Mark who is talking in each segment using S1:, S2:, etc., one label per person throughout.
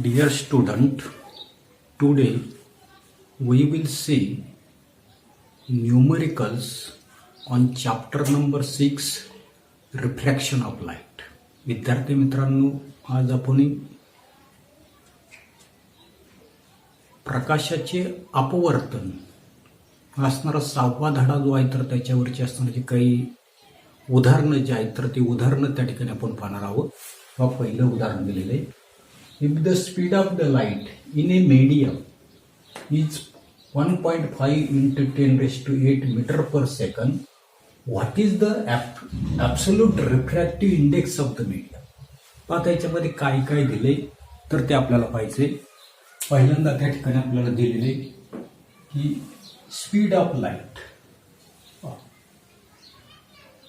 S1: Dear student, today we will see numericals on chapter number 6 reflection of light. विद्यार्थी मित्रांनो, आज आपण प्रकाशाचे अपवर्तन असणारा 6वा धडा जो आहे तर त्याच्यावरची असणारी काही उदाहरणं जी आहेत तर ती उदाहरणं त्या ठिकाणी आपण पाहणार आहोत. पहिलं उदाहरण दिलेलं आहे. If the speed of the light in a medium is 1.5 into 10 raised to 8 meter per second, what is the absolute refractive index of the medium? आता याच्यामध्ये काय काय दिले तर ते आपल्याला पाहिजे. पहिल्यांदा त्या ठिकाणी आपल्याला दिलेले की स्पीड ऑफ लाईट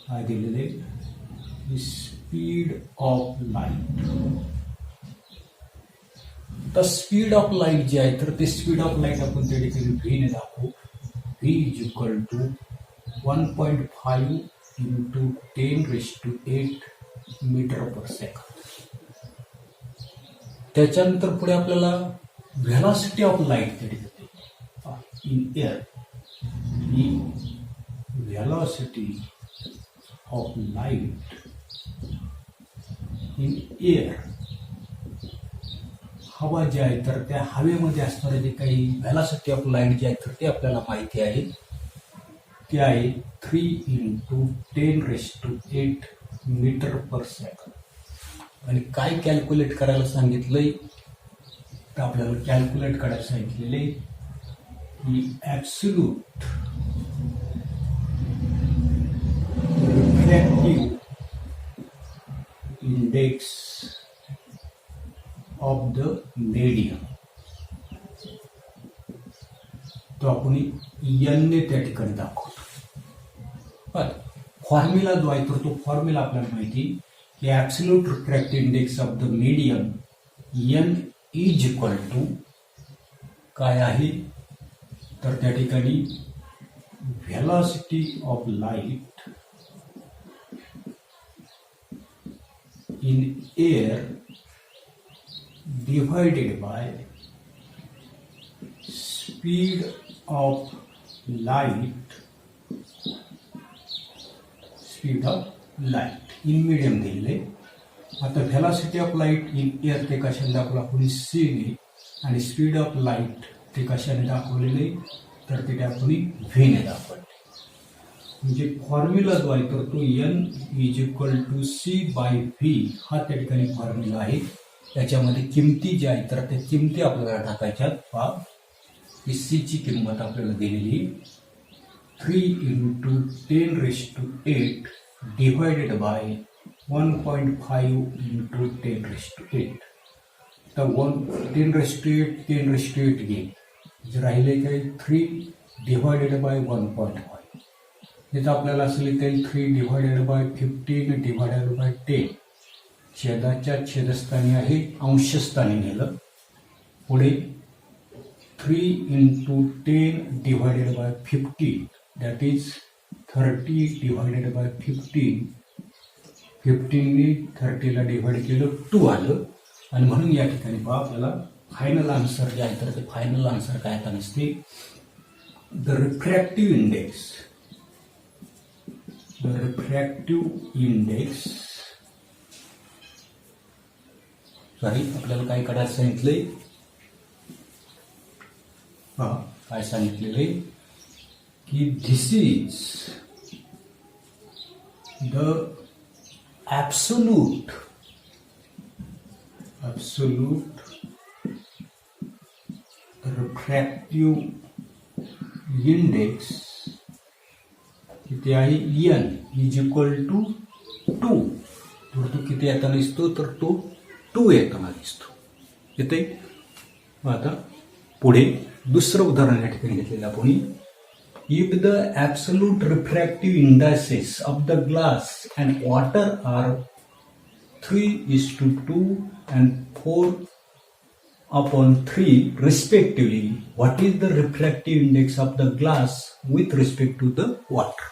S1: काय दिलेले, स्पीड ऑफ लाईट. तर स्पीड ऑफ लाईट जे आहे तर ते स्पीड ऑफ लाईट आपण त्या ठिकाणी व्ही ने दाखवू. V is equal to 1.5 into 10 raised to 8 metre per second. त्याच्यानंतर पुढे आपल्याला व्हेलॉसिटी ऑफ लाईट त्या ठिकाणी इन एअर, ही velocity of light in air, हवा जी आहे तर त्या हवेमध्ये असणारे जे काही व्हेलॉसिटी ऑफ लाईट जे आहे तर ते आपल्याला माहिती आहे. ते आहे 3 into 10 raised to 8 metre per second. आणि काय कॅल्क्युलेट करायला सांगितलंय तर आपल्याला कॅल्क्युलेट करायला सांगितलेले की absolute refractive index of the medium. तो आपण एन ने त्या ठिकाणी दाखवतो. फॉर्म्युला जो आहे तर तो फॉर्म्युला आपल्याला माहिती की absolute refractive index of the medium n is equal to काय आहे तर त्या ठिकाणी velocity of light in air divided by speed of light in medium दिलेले. आता velocity of light in air ते कशाने दाखवलं आपण सी ने, आणि स्पीड ऑफ लाईट ते कशाने दाखवलेले तर ते आपण व्ही ने दाखवले. म्हणजे फॉर्म्युला जो आहे तर तो n is equal to c by v हा त्या ठिकाणी फॉर्म्युला आहे. त्याच्यामध्ये किमती ज्या आहेत तर त्या किमती आपल्याला टाकायच्या. पहा, सीची किंमत आपल्याला दिलेली 3 into 10 raised to 8 divided by 1.5 into 10 raised to 8. तर 10 raised to 8 10 raised to 8 घेईल, जे राहिले काही 3 डिवायडेड बाय 1.5. तिथं आपल्याला असले काही 3 डिवायडेड बाय 15 डिवायडेड बाय 10. छेदाच्या छेदस्थानी आहे, अंशस्थानी नेलं. पुढे 3 into 10 divided by 15 that is 30 divided by 15. 15ने 30ला डिवाइड केलं 2 आलं. आणि म्हणून या ठिकाणी पहा आपल्याला फायनल आन्सर जे आहे तर ते फायनल आन्सर काय आता नसते, द रिफ्रॅक्टिव्ह इंडेक्स सॉरी आपल्याला काय करायला सांगितलंय, काय सांगितलेलं आहे की this is the absolute refractive index किती आहे, एन इज इक्वल टू 2. तर तो किती येताना दिसतो तर तो 2 येताना दिसतो. येते. आता पुढे दुसरं उदाहरण या ठिकाणी घेतलेलं आपण. If the absolute refractive indices of the glass and water are 3:2 and 4/3 respectively, what is the refractive index of the glass with respect to the water?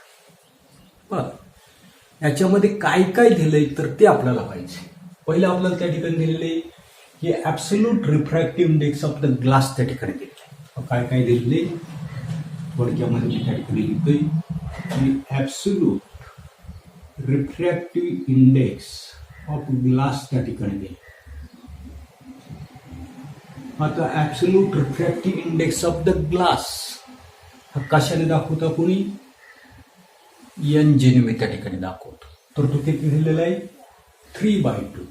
S1: याच्यामध्ये काय काय दिलंय तर ते आपल्याला पाहिजे. पहिलं आपल्याला त्या ठिकाणी दिलेले की absolute refractive index of the glass त्या ठिकाणी दिलेला आहे. काय काय दिलेले थोडक्यामध्ये मी त्या ठिकाणी लिहितोय की absolute refractive index of glass त्या ठिकाणी दिले. आता absolute refractive index of the glass हा कशाने दाखवता कोणी NG ने मी त्या ठिकाणी दाखवतो. तर तो किती दिलेला आहे 3/2.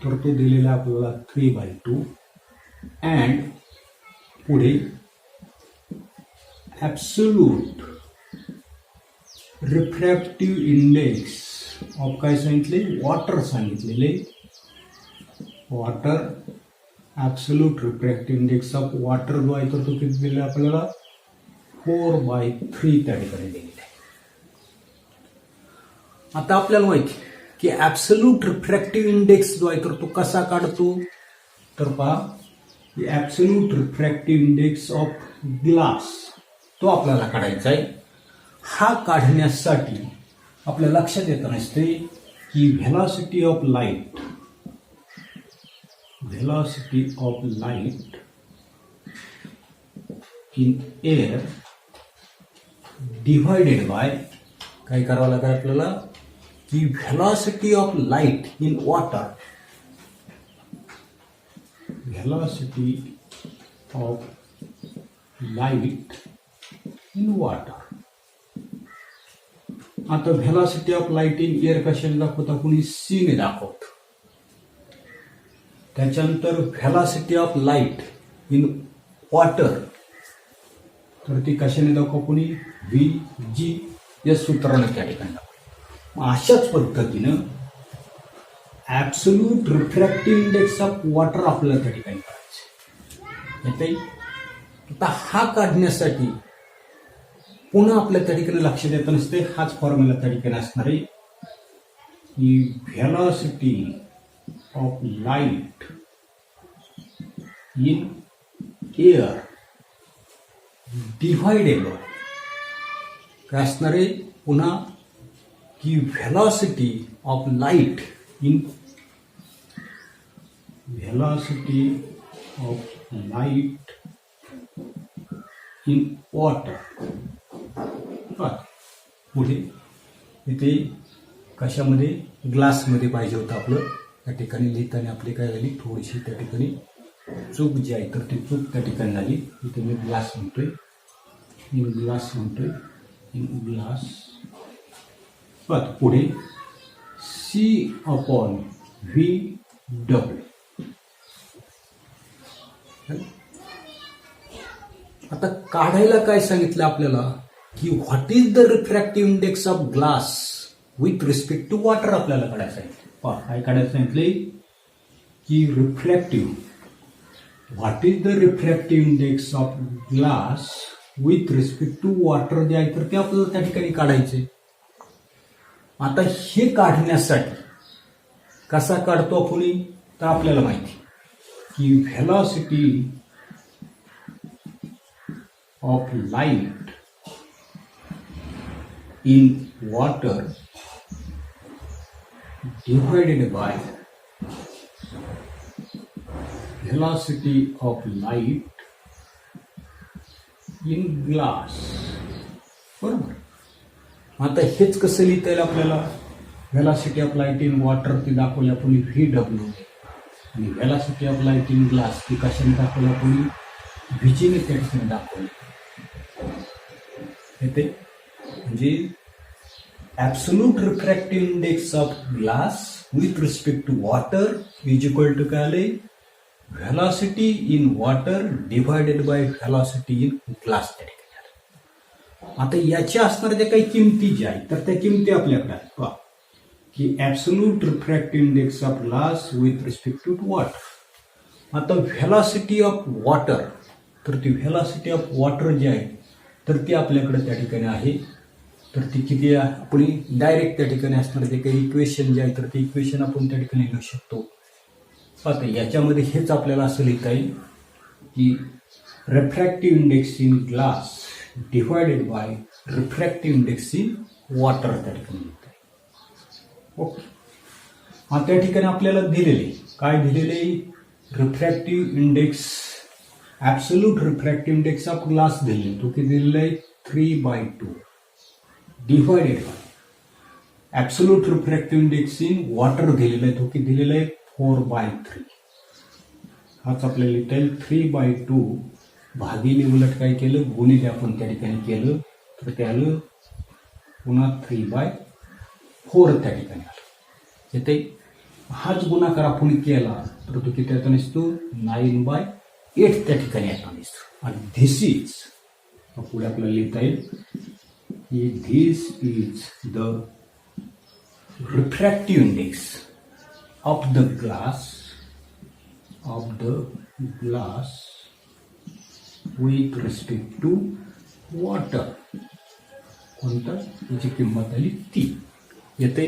S1: तर तो दिलेला आपल्याला 3/2 अँड पुढे ॲब्सोल्यूट रिफ्रॅक्टिव्ह इंडेक्स ऑफ काय सांगितले वॉटर सांगितलेले. Water absolute refractive index of water जो आहे तर तो किती दिलेला आपल्याला 4/3 त्या ठिकाणी दिलेला आहे. आता आपल्याला माहिती की ॲब्सोल्यूट रिफ्रॅक्टिव्ह इंडेक्स जो आहे तर तो कसा काढतो तर पहा absolute refractive index of glass तो आपल्याला काढायचा आहे. हा काढण्यासाठी आपल्या लक्षात येत नसते की velocity of light in air divided by काय करावं लागेल आपल्याला की velocity of light in water आता velocity of light in air कशाने दाखवता कोणी C ने दाखवत. त्याच्यानंतर velocity of light in water तर ती कशाने दाखव कोणी VG या सूत्राने त्या ठिकाणी दाखव. अशाच पद्धतीनं absolute refractive index of water आपल्याला त्या ठिकाणी काढायचं. आता हा काढण्यासाठी पुन्हा आपल्या त्या ठिकाणी लक्षात येत नसते हाच फॉर्म्युला त्या ठिकाणी असणार आहे की velocity of light in air divided by काय असणार आहे पुन्हा की velocity of light in water. पुढे इथे कशामध्ये ग्लासमध्ये पाहिजे होतं आपलं त्या ठिकाणी लिहिताना आपली काय झाली थोडीशी त्या ठिकाणी चूक जी आहे तर ती चूक त्या ठिकाणी झाली. इथे मी ग्लास म्हणतोय इन ग्लास पुढे C/VW. आता काढायला काय सांगितलं आपल्याला की what is the refractive index of glass with respect to water आपल्याला काढायचं आहे. काय काढायचं सांगितले की what is the refractive index of glass with respect to water जे आहे तर ते आपल्याला त्या ठिकाणी काढायचे. आता हे काढण्यासाठी कसा काढतो आपण तर आपल्याला माहिती की velocity of light in water divided bye velocity of light in glass. बरोबर. आता हेच कसं लिहिता येईल आपल्याला velocity of light in water ती दाखवली आपण VW आणि velocity of light in glass ती कशाने दाखवली आपण VG ने त्या ठिकाणी दाखवली. येते म्हणजे absolute refractive index of glass with respect to water is equal to काय आले velocity in water divided by velocity in glass त्या ठिकाणी. आता याच्या असणाऱ्या ज्या काही किमती ज्या आहेत तर त्या किमती आपल्याकडे आहेत पहा की absolute refractive index of glass with respect to water. आता व्हेलॉसिटी ऑफ वॉटर तर ती व्हेलॉसिटी ऑफ वॉटर जी आहे तर ती आपल्याकडे त्या ठिकाणी आहे तर ती किती आपण डायरेक्ट त्या ठिकाणी असणारे जे काही इक्वेशन जे आहे तर ते इक्वेशन आपण त्या ठिकाणी लिहू शकतो. आता याच्यामध्ये हेच आपल्याला असं लिहिता येईल की refractive index in glass divided by refractive index in water त्या ठिकाणी लिहिता येईल. ओके. त्या ठिकाणी आपल्याला दिलेले काय दिलेले रिफ्रॅक्टिव्ह इंडेक्स, ॲब्सोल्यूट रिफ्रॅक्टिव्ह इंडेक्सचा क्लास दिले, तो किती दिलेला आहे 3/2 divided by absolute refractive index in water दिलेला आहे, तो किती दिलेला आहे 4/3. हाच आपल्याला लिहिता येईल 3/2 भागिले उलट काय केलं गुणिले आपण त्या ठिकाणी केलं तर ते आलं पुन्हा 3/4 त्या ठिकाणी आलं. येथे हाच गुणाकार आपण केला तर तो किती आता नसतो 9/8 त्या ठिकाणी आता दिसतो. आणि धिस इज पुढे आपल्याला लिहिता येईल की this is the refractive index of the glass with respect to water. कोणतं त्याची किंमत आली ती. येते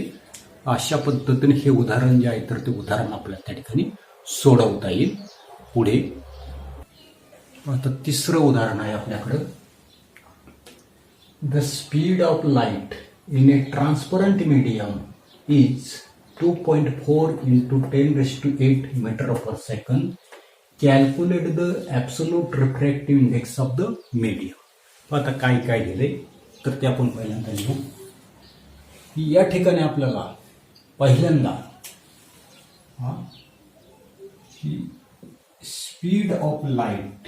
S1: अशा पद्धतीने हे उदाहरण जे आहे तर ते उदाहरण आपल्याला त्या ठिकाणी सोडवता येईल. पुढे आता तिसरं उदाहरण आहे आपल्याकडं. The speed of light in a transparent medium is 2.4 × 10⁸ metre per second. Calculate the absolute refractive index of the medium. आता काय काय दिले तर ते आपण पहिल्यांदा लिहू. या ठिकाणी आपल्याला पहिल्यांदा speed of light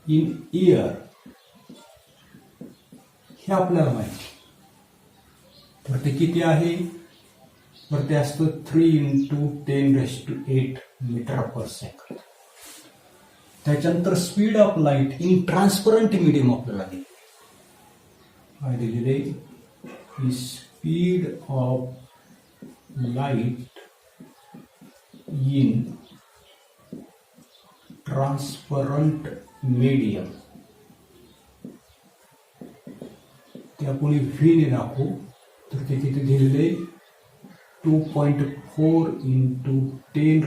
S1: in air हे आपल्याला माहिती, तर ते किती आहे तर ते असतं 3 × 10⁸ मीटर पर सेकंड. त्याच्यानंतर speed of light in transparent medium आपल्याला दिलेले की speed of light in transparent medium ते आपण व्ही ने दाखवू तर ते किती दिलेले 2.4 × 10⁸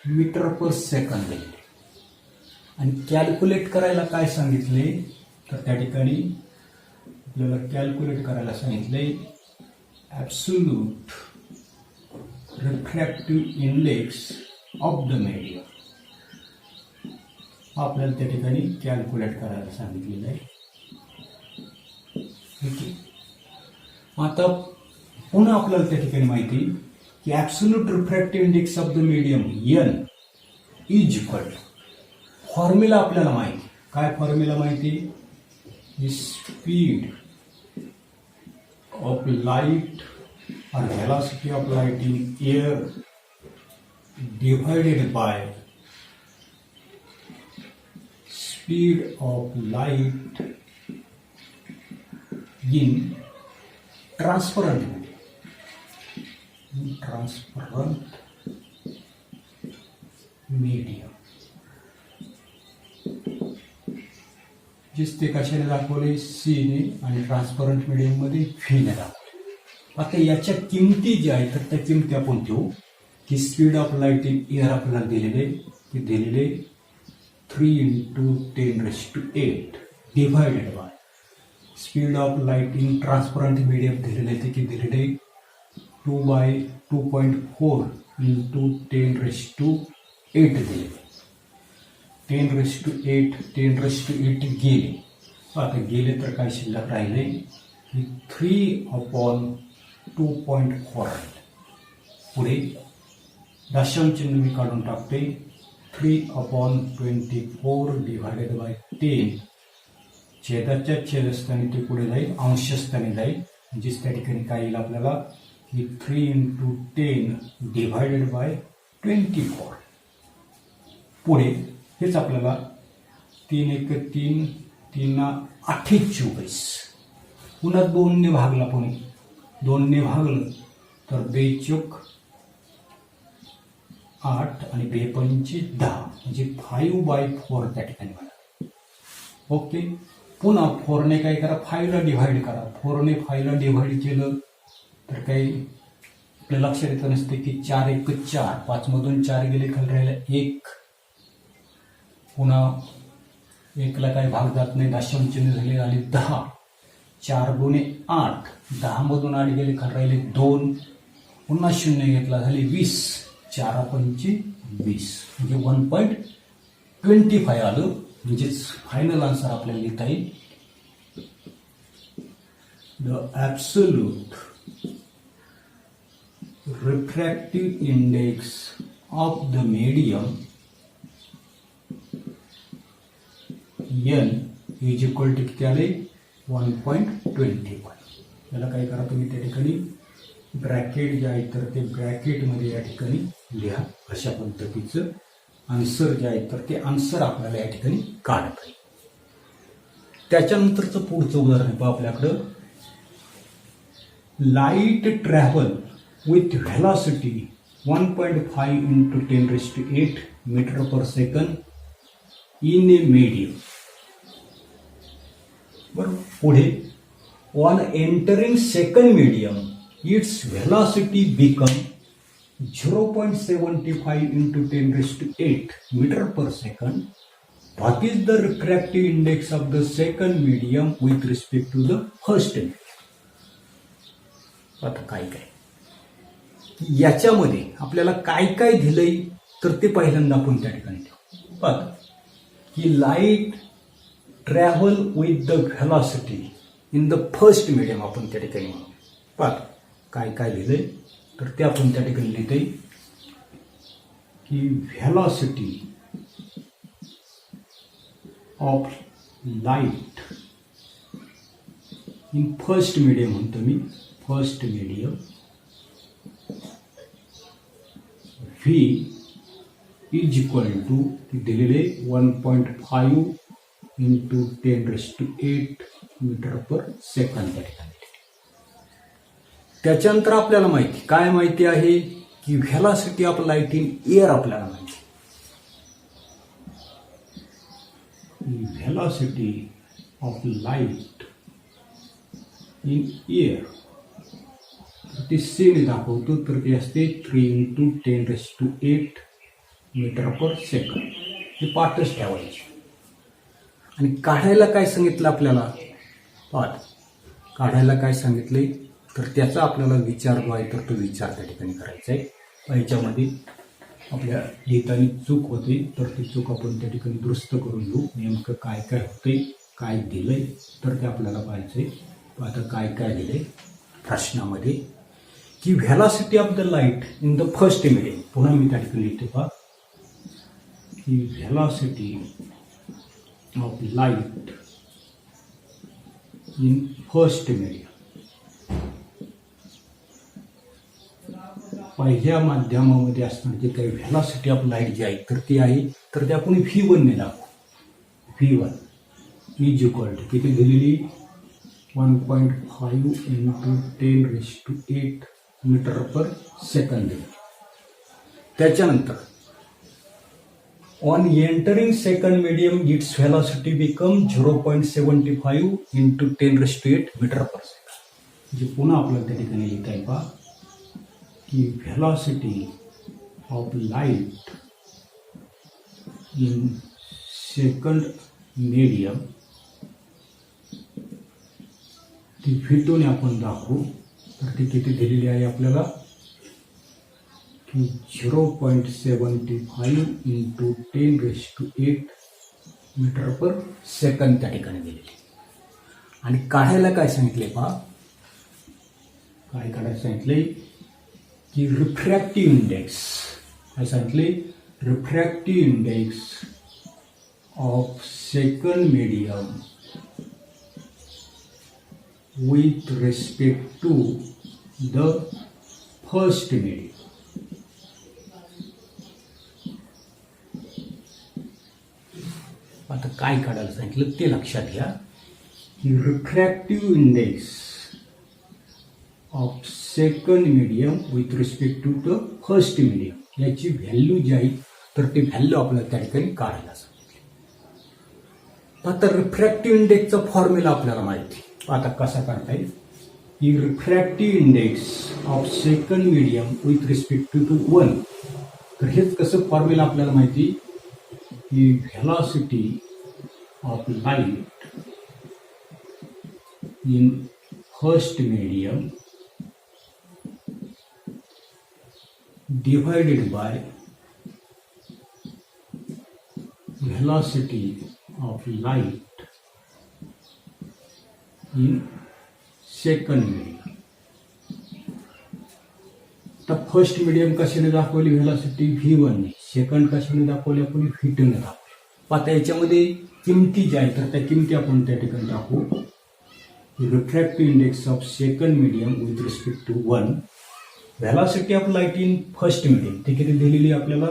S1: मीटर पर सेकंड दिले. आणि कॅल्क्युलेट करायला काय सांगितले तर त्या ठिकाणी आपल्याला कॅल्क्युलेट करायला सांगितले absolute refractive index of the medium. आपल्याला त्या ठिकाणी कॅल्क्युलेट करायला सांगितलेलं आहे. ठीक आहे. आता पुन्हा आपल्याला त्या ठिकाणी माहिती की absolute refractive index of the medium n is equal to formula आपल्याला माहिती. काय फॉर्म्युला माहिती स्पीड ऑफ लाईट और velocity of light in air divided by speed of light in transparent medium. जिस ते कशाने दाखवले सी ने आणि ट्रान्सपरंट मीडियम मध्ये व्ही ने दाखवले. आता याच्या किमती ज्या आहेत तर त्या किमती आपण ठेवू की speed of light in air आपल्याला दिलेले 3 × 10⁸ divided by speed of light in transparent medium दिलेले ते की दिलेले 2.4 × 10⁸ दिले. 10⁸ गेले. आता गेले तर काय शिल्लक राहिले की 3/2.4 राहिले. पुढे दशांश चिन्ह मी काढून टाकते 3/24 डिवायडेड बाय 10 छेदाच्या छेदस्थानी ते पुढे जाईल अंशस्थानी जाईल. म्हणजेच त्या ठिकाणी काय येईल आपल्याला की 3 × 10 डिवायडेड बाय 24. पुढे हेच आपल्याला 3 × 1 = 3, 3 × 8 = 24. पुन्हा 2 ने भागला. पुणे 2 ने भागलं तर 2 × 8 आणि 2 × 5 = 10 म्हणजे 5/4 त्या ठिकाणी मला. ओके. पुन्हा 4 ने काय करा 5 ला डिव्हाइड करा. 4 ने 5 ला डिव्हाइड केलं तर काही आपल्या लक्षात येत नसते की 4 × 1 = 4. 5 मधून 4 गेले खाली राहिला 1. पुन्हा 1 ला काही भाग जात नाही दशांश चिन्ह झाले आले 10. 4 × 2 = 8. 10 मधून 8 गेले खाली राहिले 2. पुन्हा शून्य घेतला झाले 20, 4 पंचे 20 म्हणजे 1.25 आलं. म्हणजेच फायनल आन्सर आपल्याला लिहिता येईल the absolute refractive index of the medium n is equal to किती आले 1.25. याला काय करा तुम्ही त्या ठिकाणी ब्रॅकेट जे आहे तर ते ब्रॅकेटमध्ये या ठिकाणी लिहा. अशा पद्धतीचं आन्सर जे आहे तर ते आन्सर आपल्याला या ठिकाणी काढता येईल. त्याच्यानंतरचं पुढचं उदाहरण आहे आपल्याकडं. Light travel with velocity 1.5 into 10⁸ metre per second in a medium. बरोबर. पुढे on entering second medium its velocity become 0.75 into 10⁸ metre per second. What is the refractive index of the second medium with respect to the first medium? आता काय याच्यामध्ये आपल्याला काय काय दिलंय तर ते पहिल्यांदा आपण त्या ठिकाणी ठेवू. पाहता की light travel with the velocity in the first medium आपण त्या ठिकाणी म्हणू. पाहता काय काय लिहिलंय तर ते आपण त्या ठिकाणी लिहितोय की velocity of light in first medium म्हणतो मी. First medium V is equal to दिलेले 1.5 into 10⁸ मीटर पर सेकंड त्या ठिकाणी. त्याच्यानंतर आपल्याला काय माहिती आहे की velocity of light in air आपल्याला माहिती. Velocity of light in air ते सेने दाखवतो तर ते असते 3 into 10⁸ मीटर पर सेकंड. हे पाठच ठेवायचे. आणि काढायला काय सांगितलं आपल्याला. पाठ काढायला काय सांगितले तर त्याचा आपल्याला विचार जो आहे तर तो विचार त्या ठिकाणी करायचा आहे. याच्यामध्ये आपल्या लिहिताना चूक होते तर ती चूक आपण त्या ठिकाणी दुरुस्त करून घेऊ. नेमकं काय काय होतंय काय दिलंय तर ते आपल्याला पाहायचंय. आता काय काय दिलंय प्रश्नामध्ये की velocity of the light in the first medium. पुन्हा मी त्या ठिकाणी लिहिते पहा की velocity of light in first medium. पहिल्या माध्यमामध्ये असणार जे काही व्हेलॉसिटी ऑफ लाईट जी आहे तर ती आहे तर ते आपण V1 ने दाखवू. V1 इज इक्वल टू किती दिलेली 1.5 into 10⁸ मीटर पर सेकंड दिली. त्याच्यानंतर on entering second medium its velocity become 0.75 into 10⁸ metre per second. म्हणजे पुन्हा आपल्याला त्या ठिकाणी लिहिता आहे पहा की velocity of light in second medium ती V2 ने आपण दाखवू तर ती किती दिलेली आहे आपल्याला की 0.75 into 10⁸ मीटर पर सेकंड त्या ठिकाणी दिलेली. आणि काढायला काय सांगितले पहा. काय काढायला सांगितले की रिफ्रॅक्टिव्ह इंडेक्स. काय सांगितले refractive index of second medium with respect to the first medium. आता काय काढायला सांगितलं ते लक्षात घ्या की refractive index of second medium with respect to the first medium याची व्हॅल्यू जी आहे तर ती व्हॅल्यू आपल्याला त्या ठिकाणी काढायला सांगितली. आता रिफ्रॅक्टिव्ह इंडेक्सचा फॉर्म्युला आपल्याला माहिती. आता कसा करता येईल की refractive index of second medium with respect to 1. तर हेच कसं फॉर्म्युला आपल्याला माहिती की velocity of light in first medium divided by velocity of light in second medium. तर फर्स्ट मीडियम कशाने दाखवली व्हेलॉसिटी V1 ने, सेकंड कशाने दाखवली आपण V2 ने दाखवली. आता याच्यामध्ये किमती ज्या आहेत तर त्या किमती आपण त्या ठिकाणी टाकू. Refractive index of second medium with respect to 1, velocity of light in first medium ती किती दिलेली आपल्याला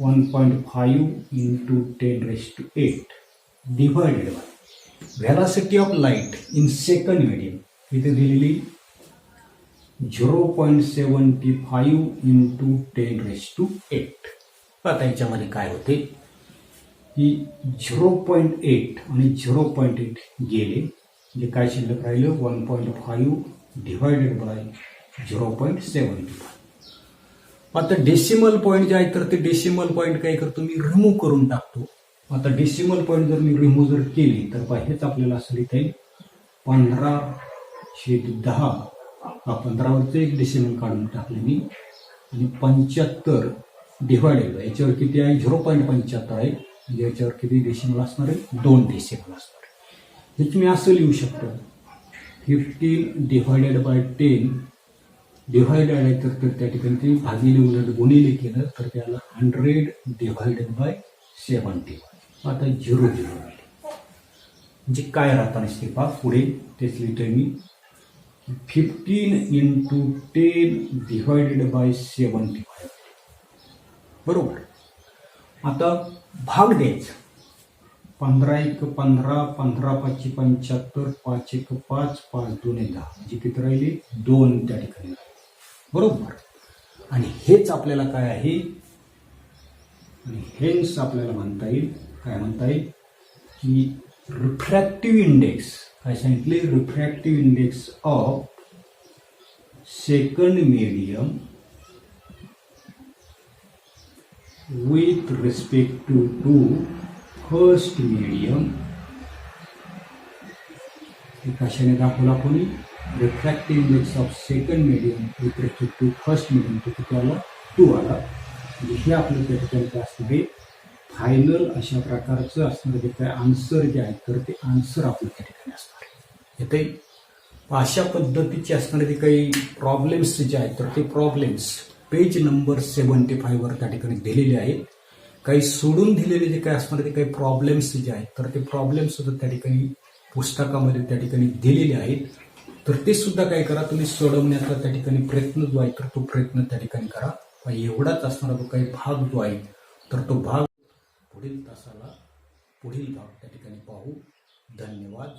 S1: 1.5 into 10⁸ divided by velocity of light in second medium किती दिलेली 0.75 into 10⁸. आता याच्यामध्ये काय होते की 0.8 आणि 0.8 गेले, जे काय शिल्लक राहिलं 1.5 डिवायडेड बाय 0.75. आता डेसिमल पॉईंट जे आहे तर ते डेसिमल पॉईंट काय करतो मी रिमूव्ह करून टाकतो. आता डेसिमल पॉईंट जर मी रिमूव्ह जर केली तर हेच आपल्याला असं लिहिता येईल 15/10. 15वरचं एक डेसिमल काढून टाकले मी आणि 75 डिवायडेड बाय याच्यावर किती आहे 0.75 आहे, म्हणजे याच्यावर किती डेसिमल असणार आहे 2 डेसिमल असणार आहे. हेच मी असं लिहू शकतो 15 डिवायडेड बाय 10 डिवायडेड आहे तर त्या ठिकाणी ते भागिले उलट गुणिले केलं तर त्याला 100 डिवायडेड बाय 70. आता 0 म्हणजे काय राहता नसते पहा पुढे तेच लिहितोय मी 15 into 10 डिवायडेड बाय 75. बरोबर. आता भाग द्यायचा 15 × 15, 15×5 = 75, 5 × 5, 5 × 2 = 10, म्हणजे किती राहिले 2 त्या ठिकाणी. बरोबर. आणि हेच आपल्याला काय आहे आणि हेच आपल्याला म्हणता येईल काय म्हणता येईल की रिफ्रॅक्टिव्ह इंडेक्स काय सांगितले refractive index of second medium with respect to first medium. कशाने दाखवला कोणी refractive index of second medium with respect to first medium तो किती आला 2 आला. म्हणजे हे आपलं त्या ठिकाणी काय असणार आहे फायनल अशा प्रकारचं असणार जे काय आन्सर जे आहे तर ते आन्सर आपलं त्या ठिकाणी असणार आहे. येते अशा पद्धतीचे असणारे जे काही प्रॉब्लेम्स जे आहेत तर ते प्रॉब्लेम्स पेज नंबर 75 वर त्या ठिकाणी दिलेले आहेत. काही सोडून दिलेले जे काही असणारे ते काही प्रॉब्लेम्स जे आहेत तर ते प्रॉब्लेम्स सुद्धा त्या ठिकाणी पुस्तकामध्ये त्या ठिकाणी दिलेले आहेत. तर ते सुद्धा काय करा तुम्ही सोडवण्याचा त्या ठिकाणी प्रयत्न जो आहे तर तो प्रयत्न त्या ठिकाणी करा. एवढाच असणारा जो काही भाग जो आहे तर तो भाग पुढील तासाला पुढील भाग त्या ठिकाणी पाहू. धन्यवाद.